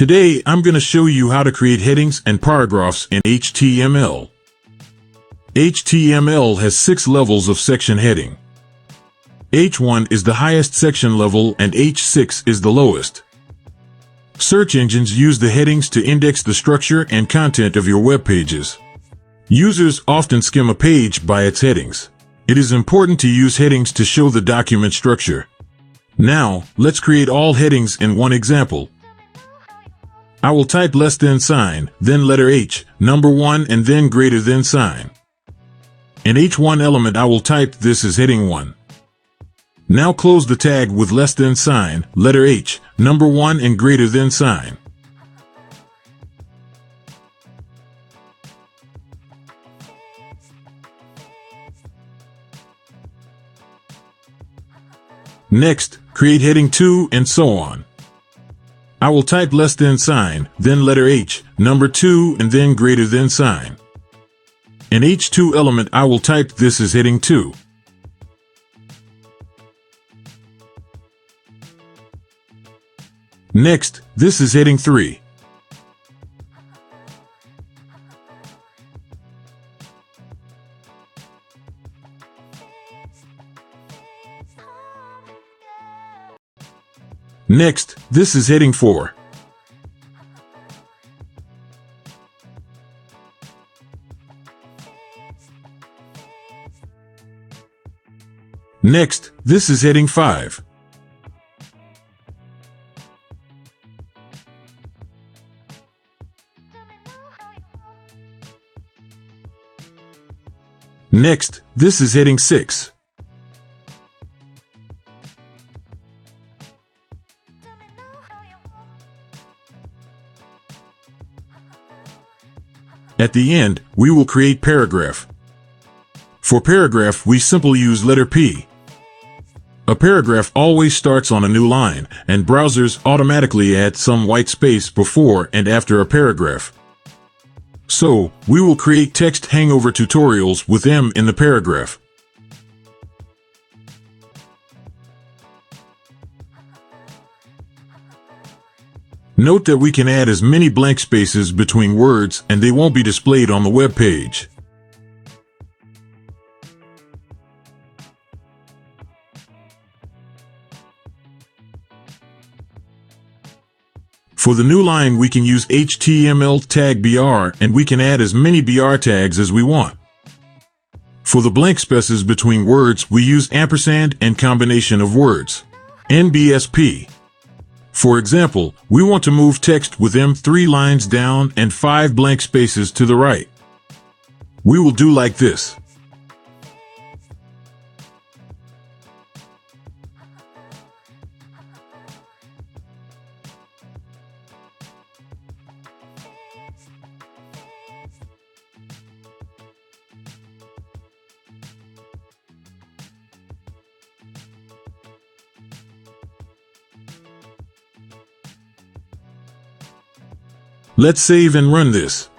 Today, I'm going to show you how to create headings and paragraphs in HTML. HTML has 6 levels of section heading. H1 is the highest section level and H6 is the lowest. Search engines use the headings to index the structure and content of your web pages. Users often skim a page by its headings. It is important to use headings to show the document structure. Now, let's create all headings in one example. I will type less than sign, then letter H, number 1 and then greater than sign. In H1 element I will type this is heading 1. Now close the tag with less than sign, letter H, number 1 and greater than sign. Next, create heading 2 and so on. I will type less than sign, then letter H, number 2 and then greater than sign. In H2 element I will type this is heading 2. Next, this is heading 3. Next, this is heading 4. Next, this is heading 5. Next, this is heading 6. At the end, we will create paragraph. For paragraph, we simply use letter P. A paragraph always starts on a new line, and browsers automatically add some white space before and after a paragraph. So, we will create text hangover tutorials with M in the paragraph. Note that we can add as many blank spaces between words and they won't be displayed on the web page. For the new line we can use HTML tag BR and we can add as many BR tags as we want. For the blank spaces between words we use ampersand and combination of words, NBSP. For example, we want to move text with M 3 lines down and 5 blank spaces to the right. We will do like this. Let's save and run this.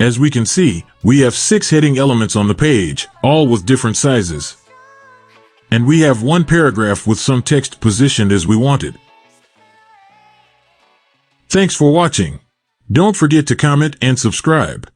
As we can see, we have 6 heading elements on the page, all with different sizes. And we have one paragraph with some text positioned as we wanted. Thanks for watching. Don't forget to comment and subscribe.